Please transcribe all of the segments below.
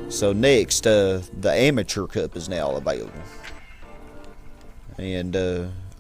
So next, the Amateur Cup is now available. And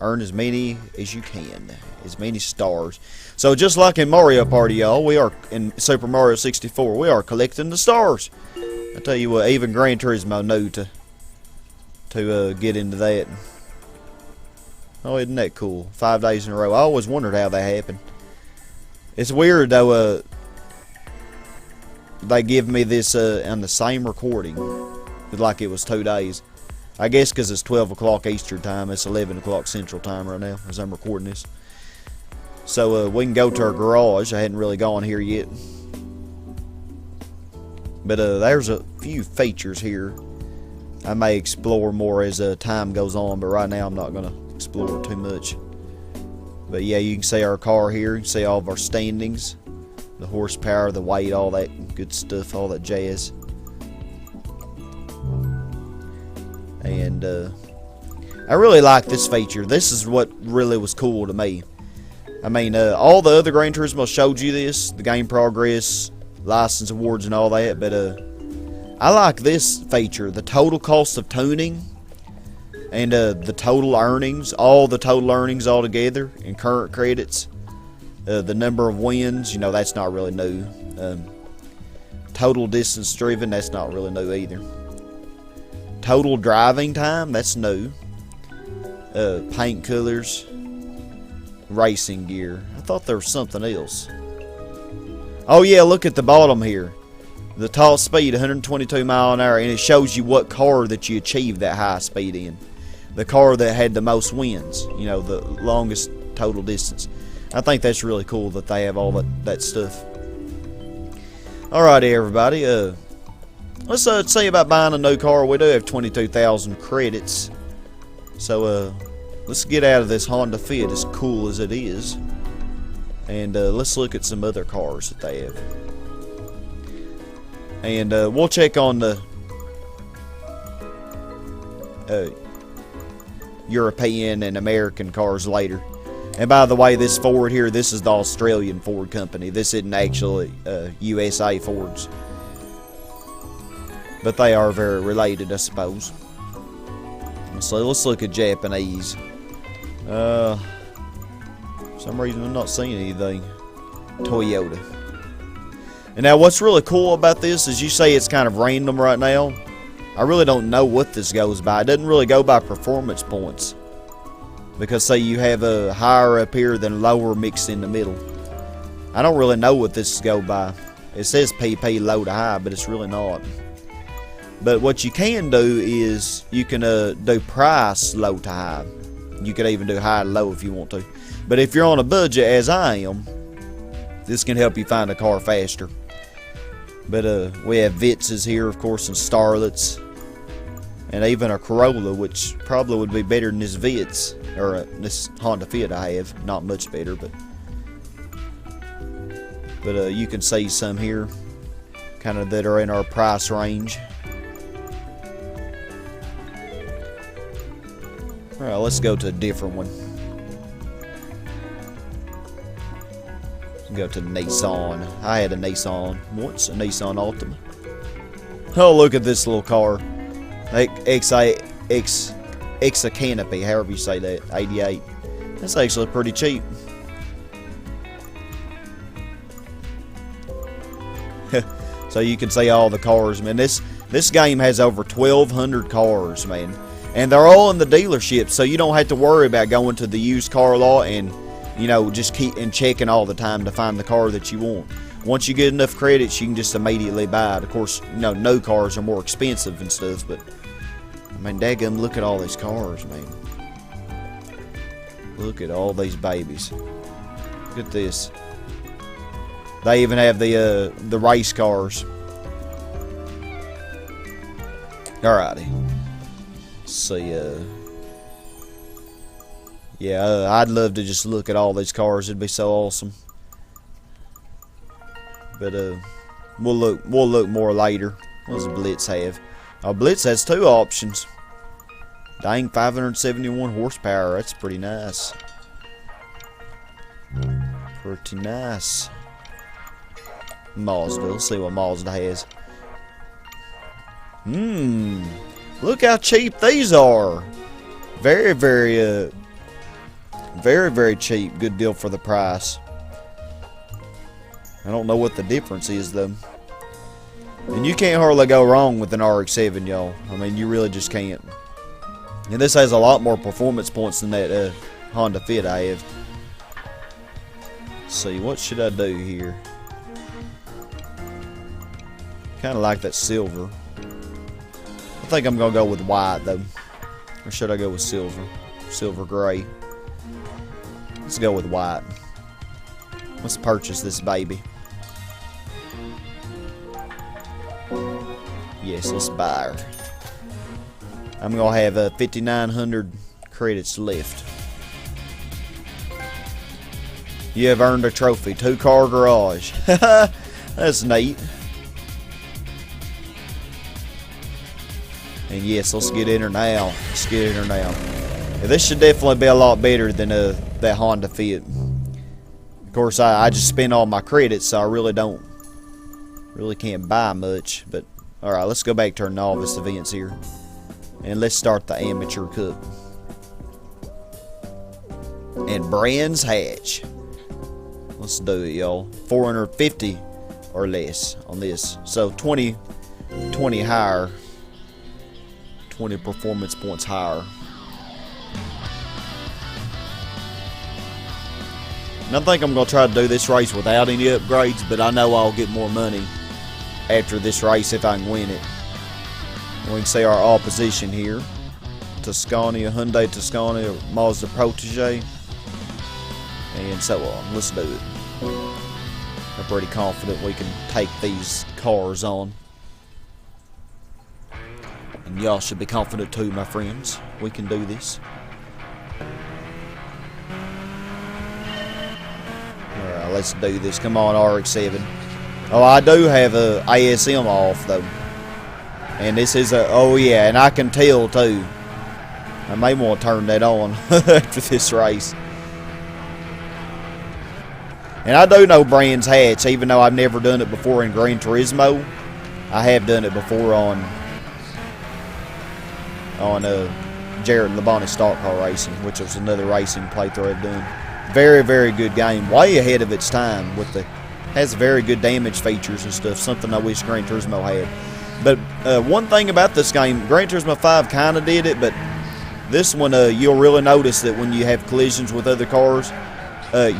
earn as many as you can. As many stars. So just like in Mario Party, y'all, we are in Super Mario 64, we are collecting the stars. I tell you what, even Gran Turismo knew to get into that. Oh, isn't that cool? 5 days in a row. I always wondered how that happened. It's weird though. They give me this on the same recording, like it was 2 days. I guess because it's 12 o'clock Eastern time. It's 11 o'clock Central time right now as I'm recording this. So we can go to our garage. I hadn't really gone here yet. But there's a few features here. I may explore more as time goes on, but right now I'm not going to explore too much. But yeah, you can see our car here. You can see all of our standings. The horsepower, the weight, all that good stuff, all that jazz. And I really like this feature. This is what really was cool to me. I mean, all the other Gran Turismo showed you this, the game progress, license awards and all that, but I like this feature, the total cost of tuning and the total earnings, all the total earnings all together and current credits, the number of wins, you know, that's not really new. Total distance driven, that's not really new either. Total driving time, that's new. Paint colors, racing gear. I thought there was something else. Oh yeah, look at the bottom here. The top speed, 122 mile an hour, and it shows you what car that you achieved that high speed in. The car that had the most wins, you know, the longest total distance. I think that's really cool that they have all that stuff. Alrighty, everybody. Let's see about buying a new car. We do have 22,000 credits. So let's get out of this Honda Fit, as cool as it is, and let's look at some other cars that they have. And we'll check on the European and American cars later. And by the way, this Ford here, this is the Australian Ford company. This isn't actually USA Fords. But they are very related, I suppose. So let's look at Japanese. For some reason I'm not seeing anything. Toyota. And now what's really cool about this is you say it's kind of random right now. I really don't know what this goes by. It doesn't really go by performance points. Because say you have a higher up here than lower mixed in the middle. I don't really know what this go by. It says PP low to high, but it's really not. But what you can do is you can do price low to high. You could even do high to low if you want to. But if you're on a budget, as I am, this can help you find a car faster. But we have Vitzes here, of course, and Starlets. And even a Corolla, which probably would be better than this Vitz. Or this Honda Fit I have. Not much better, but you can see some here. Kind of that are in our price range. Alright, let's go to a different one. Let's go to Nissan. I had a Nissan once, a Nissan Altima. Oh, look at this little car. Exa Canopy, however you say that, 88. That's actually pretty cheap. So you can see all the cars, man. This game has over 1,200 cars, man. And they're all in the dealership, so you don't have to worry about going to the used car lot and, you know, just keep checking all the time to find the car that you want. Once you get enough credits, you can just immediately buy it. Of course, you know, no cars are more expensive and stuff, but I mean, daggum, look at all these cars, man. Look at all these babies. Look at this. They even have the race cars. Alrighty. Let's see. Yeah, I'd love to just look at all these cars. It'd be so awesome. But we'll look more later. What does the Blitz have? Oh, Blitz has 2 options. Dang, 571 horsepower. That's pretty nice. Pretty nice. Mazda. Let's see what Mazda has. Look how cheap these are. Very, very, very cheap. Good deal for the price. I don't know what the difference is, though. And you can't hardly go wrong with an RX-7, y'all. I mean, you really just can't. And this has a lot more performance points than that Honda Fit I have. Let's see, what should I do here? Kind of like that silver. I think I'm going to go with white, though. Or should I go with silver? Silver gray. Let's go with white. Let's purchase this baby. Yes, let's buy her. I'm going to have 5,900 credits left. You have earned a trophy. 2-car garage. That's neat. And yes, let's get in her now. Let's get in her now. Yeah, this should definitely be a lot better than that Honda Fit. Of course, I just spend all my credits, so I really can't buy much. But alright, let's go back to our novice events here. And let's start the amateur cup. And Brands Hatch. Let's do it, y'all. 450 or less on this. So 20 higher. 20 performance points higher. And I think I'm going to try to do this race without any upgrades, but I know I'll get more money after this race if I can win it. We can see our opposition here. Tuscany, Hyundai Tuscany, Mazda Protege, and so on. Let's do it. I'm pretty confident we can take these cars on. And y'all should be confident too, my friends. We can do this. Alright, let's do this. Come on, RX-7. Oh, I do have a ASM off, though. And this is a... Oh, yeah, and I can tell, too. I may want to turn that on after this race. And I do know Brands Hatch, even though I've never done it before in Gran Turismo. I have done it before on Jared Labonte Stock Car Racing, which was another racing playthrough I've done. Very, very good game. Way ahead of its time. Has very good damage features and stuff. Something I wish Gran Turismo had. But one thing about this game, Gran Turismo 5 kind of did it, but this one you'll really notice that when you have collisions with other cars,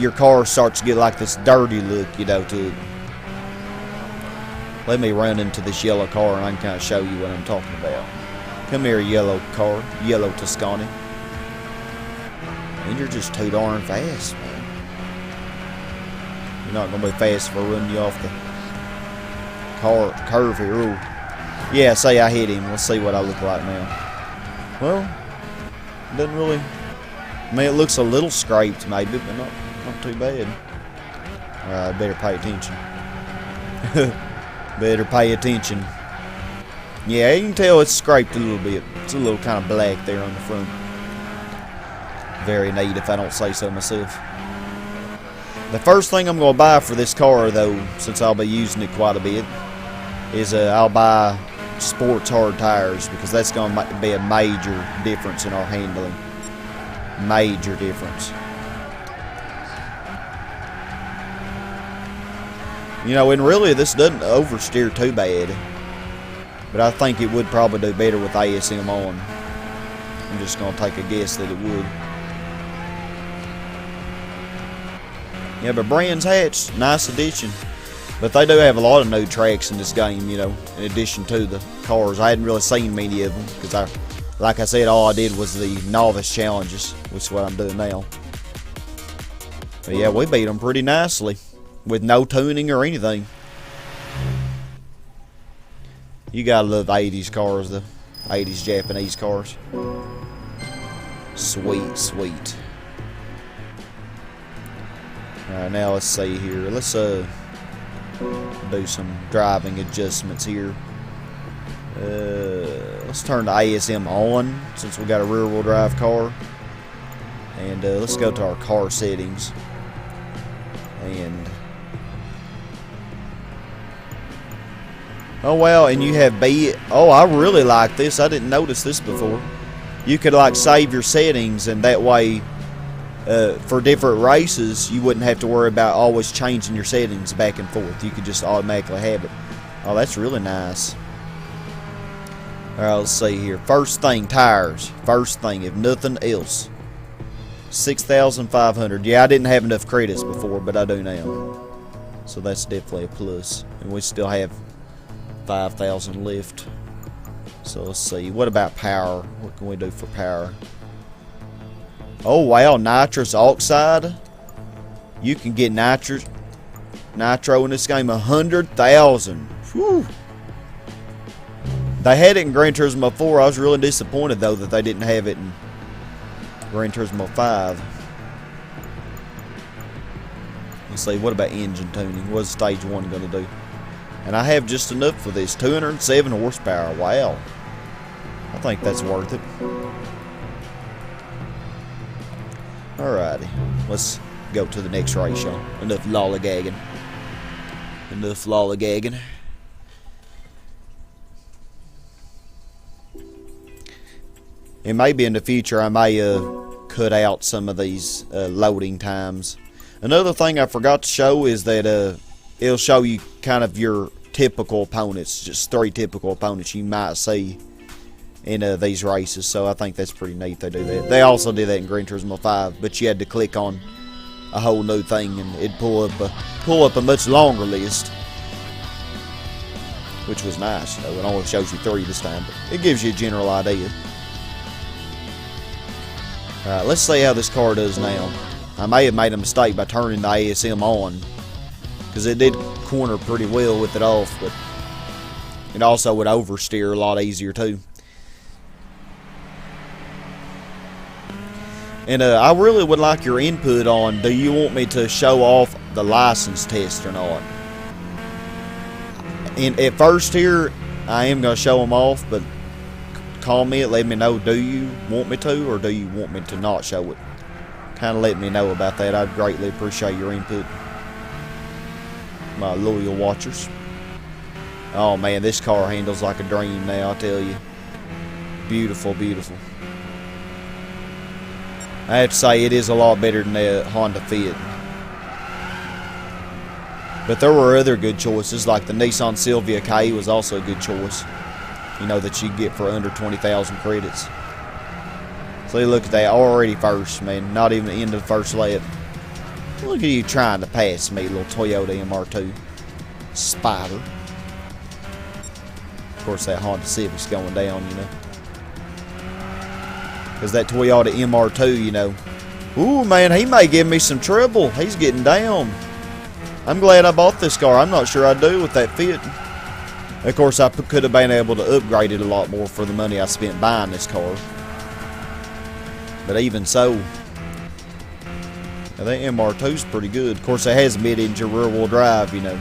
your car starts to get like this dirty look, you know, to it. Let me run into this yellow car and I can kind of show you what I'm talking about. Come here, yellow car, yellow Tuscany. And you're just too darn fast, man. You're not going to be fast if I run you off the curve here. Ooh. Yeah, say I hit him. Let's see what I look like now. Well, it doesn't really... I mean, it looks a little scraped, maybe, but not too bad. Alright, better pay attention. Better pay attention. Yeah, you can tell it's scraped a little bit. It's a little kind of black there on the front. Very neat, if I don't say so myself. The first thing I'm going to buy for this car, though, since I'll be using it quite a bit, is I'll buy sports hard tires, because that's going to be a major difference in our handling. Major difference. You know, and really this doesn't oversteer too bad, but I think it would probably do better with ASM on. I'm just going to take a guess that it would. Yeah, but Brands Hatch, nice addition. But they do have a lot of new tracks in this game, you know, in addition to the cars. I hadn't really seen many of them, because like I said, all I did was the novice challenges, which is what I'm doing now. But yeah, we beat them pretty nicely, with no tuning or anything. You gotta love 80s cars, the 80s Japanese cars. Sweet, sweet. Alright, now let's see here. Let's do some driving adjustments here. Let's turn the ASM on, since we got a rear-wheel drive car. And let's go to our car settings. And Oh wow, and you have B. Oh, I really like this. I didn't notice this before. You could like save your settings, and that way, for different races, you wouldn't have to worry about always changing your settings back and forth. You could just automatically have it. Oh, that's really nice. Alright, let's see here. First thing, tires. First thing, if nothing else. 6,500. Yeah, I didn't have enough credits before, but I do now. So that's definitely a plus. And we still have 5,000 left. So let's see. What about power? What can we do for power? Oh wow, nitrous oxide. You can get nitro in this game. 100,000. Whew. They had it in Gran Turismo 4. I was really disappointed though that they didn't have it in Gran Turismo 5. Let's see, what about engine tuning? What's stage 1 going to do? And I have just enough for this. 207 horsepower. Wow. I think that's worth it. Alrighty. Let's go to the next race, y'all. Enough lollygagging. Enough lollygagging. And maybe in the future I may cut out some of these loading times. Another thing I forgot to show is that it'll show you kind of your typical opponents, just 3 typical opponents you might see in these races. So I think that's pretty neat they do that. They also did that in Gran Turismo 5, but you had to click on a whole new thing and it'd pull up a much longer list, which was nice. You know, it only shows you 3 this time, but it gives you a general idea. Alright, let's see how this car does now. I may have made a mistake by turning the ASM on, because it did corner pretty well with it off, but it also would oversteer a lot easier too. And I really would like your input on, do you want me to show off the license test or not? And at first here, I am going to show them off, but comment, let me know, do you want me to, or do you want me to not show it? Kind of let me know about that. I'd greatly appreciate your input, my loyal watchers. Oh man, this car handles like a dream now, I tell you. Beautiful, beautiful. I have to say, it is a lot better than the Honda Fit. But there were other good choices, like the Nissan Silvia K was also a good choice. You know, that you get for under 20,000 credits. So look at that, already first, man. Not even the end of the first lap. Look at you trying to pass me, little Toyota MR2 Spider. Of course, that Honda Civic's going down, you know. Because that Toyota MR2, you know. Ooh, man, he may give me some trouble. He's getting down. I'm glad I bought this car. I'm not sure I do with that Fit. Of course, I could have been able to upgrade it a lot more for the money I spent buying this car. But even so, now that MR2's pretty good. Of course, it has mid-engine rear-wheel drive, you know.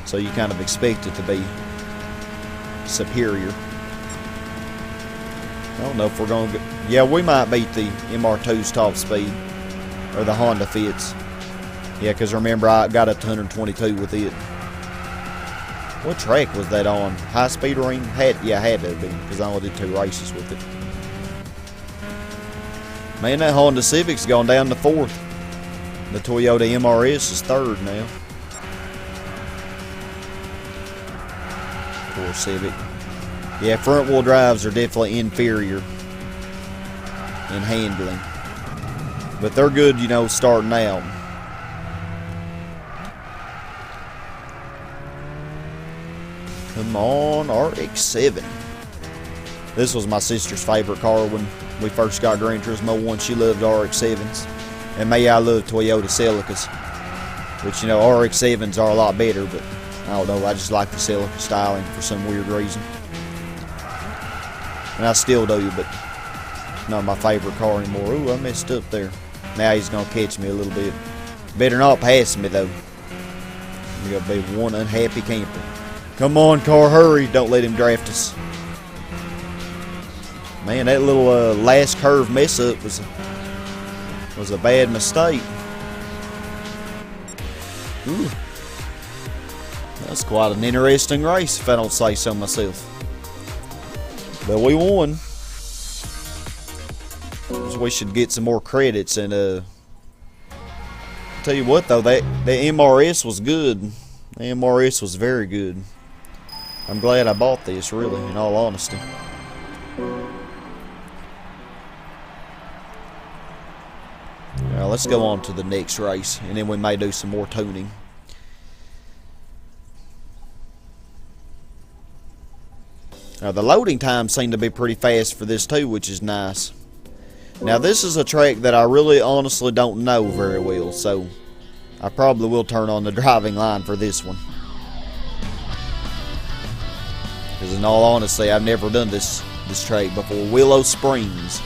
So you kind of expect it to be superior. I don't know if we're going to... Yeah, we might beat the MR2's top speed. Or the Honda Fits. Yeah, because remember, I got up to 122 with it. What track was that on? High speed ring? Yeah, had to have been, because I only did 2 races with it. Man, that Honda Civic's gone down to 4th. The Toyota MRS is 3rd now. Poor Civic. Yeah, front wheel drives are definitely inferior in handling. But they're good, you know, starting out. Come on, RX7. This was my sister's favorite car when we first got Gran Turismo 1. She loved RX7s. And me, I love Toyota Celicas. Which, you know, RX7s are a lot better, but I don't know, I just like the Celica styling for some weird reason. And I still do, but not my favorite car anymore. Ooh, I messed up there. Now he's going to catch me a little bit. Better not pass me, though. You're going to be one unhappy camper. Come on, car, hurry. Don't let him draft us. Man, that little last curve mess-up was a bad mistake. Ooh. That's quite an interesting race, if I don't say so myself. But we won. So we should get some more credits. And tell you what though, the MRS was good. The MRS was very good. I'm glad I bought this, really, in all honesty. Now let's go on to the next race, and then we may do some more tuning. Now the loading times seem to be pretty fast for this too, which is nice. Now this is a track that I really honestly don't know very well, so I probably will turn on the driving line for this one. Because in all honesty, I've never done this track before. Willow Springs.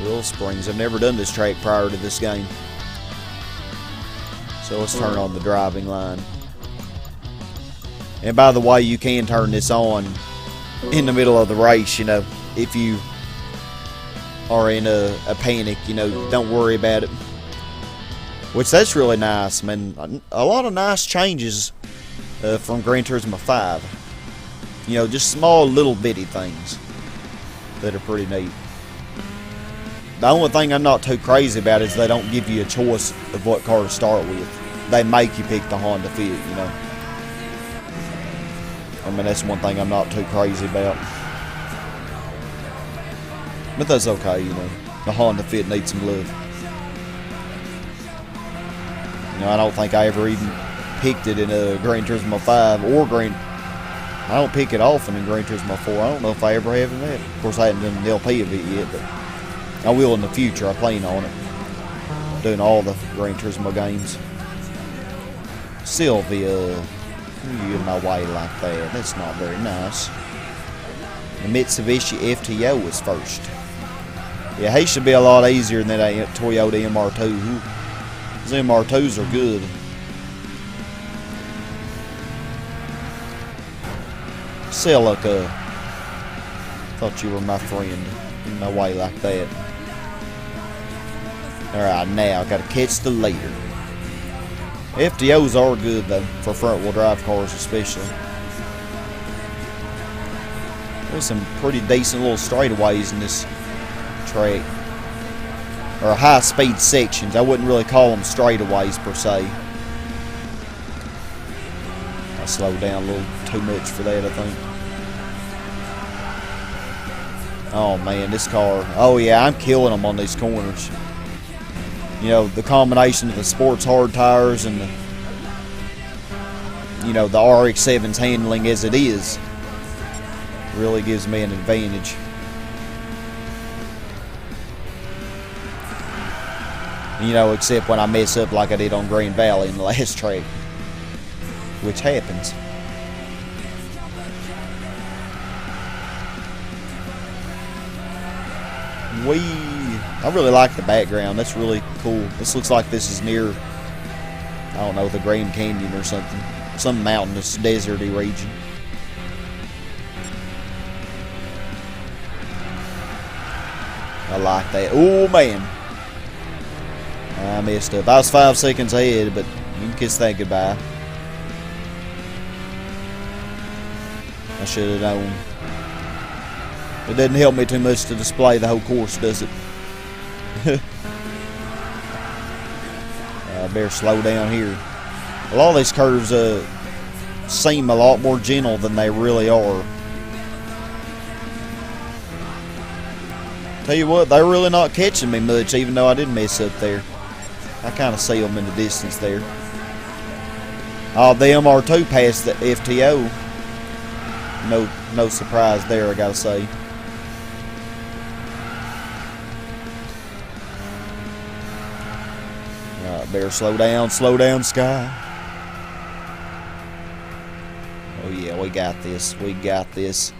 Willow Springs. I've never done this track prior to this game. So let's turn on the driving line. And by the way, you can turn this on in the middle of the race, you know, if you are in a panic, you know, don't worry about it. Which, that's really nice, man. A lot of nice changes from Gran Turismo 5. You know, just small little bitty things that are pretty neat. The only thing I'm not too crazy about is they don't give you a choice of what car to start with. They make you pick the Honda Fit, you know. I mean, that's one thing I'm not too crazy about. But that's okay, you know. The Honda Fit needs some love. You know, I don't think I ever even picked it in a Gran Turismo 5 or I don't pick it often in Gran Turismo 4. I don't know if I ever have in that. Of course, I haven't done an LP of it yet, but I will in the future. I plan on it. Doing all the Gran Turismo games. Sylvia, you in my way like that. That's not very nice. The Mitsubishi FTO is first. Yeah, he should be a lot easier than that Toyota MR2. Those MR2s are good. Celica. Thought you were my friend. In my way like that. Alright, now I gotta catch the leader. FTOs are good though, for front wheel drive cars especially. There's some pretty decent little straightaways in this track. Or high speed sections. I wouldn't really call them straightaways per se. I slowed down a little too much for that, I think. Oh man, this car. Oh yeah, I'm killing them on these corners. You know, the combination of the sports hard tires and the, you know, the RX7's handling as it is really gives me an advantage. You know, except when I mess up like I did on Green Valley in the last track, which happens. I really like the background. That's really cool. This looks like this is near, I don't know, the Grand Canyon or something. Some mountainous, deserty region. I like that. Oh, man. I messed up. I was 5 seconds ahead, but you can kiss that goodbye. I should have known. It doesn't help me too much to display the whole course, does it? I better slow down here. A lot of these curves seem a lot more gentle than they really are. Tell you what, they're really not catching me much, even though I did mess up there. I kind of see them in the distance there. Oh, the MR2 passed the FTO. No surprise there, I gotta say. Alright, better slow down, Sky. Oh yeah, we got this, we got this.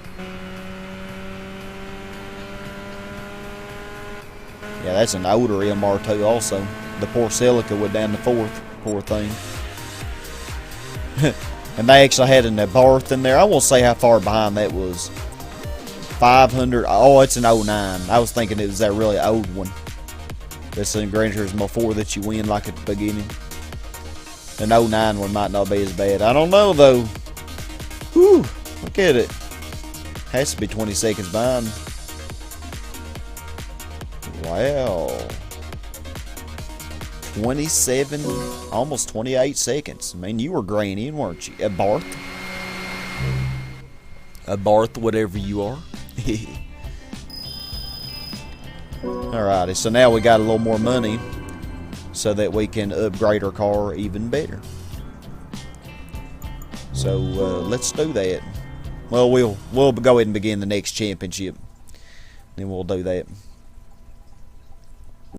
Yeah, that's an older MR2 also. The poor Celica went down to 4th, poor thing. And they actually had an Abarth in there. I won't say how far behind that was. 500. Oh, it's an 09. I was thinking it was that really old one. That's in Gran Turismo 4 that you win like at the beginning. An '09 one might not be as bad. I don't know, though. Whew, look at it. Has to be 20 seconds behind. Wow. 27, almost 28 seconds. I mean, you were graining, weren't you? A Barth. A Barth, whatever you are. Alrighty, so now we got a little more money so that we can upgrade our car even better. So let's do that. Well, we'll go ahead and begin the next championship. Then we'll do that.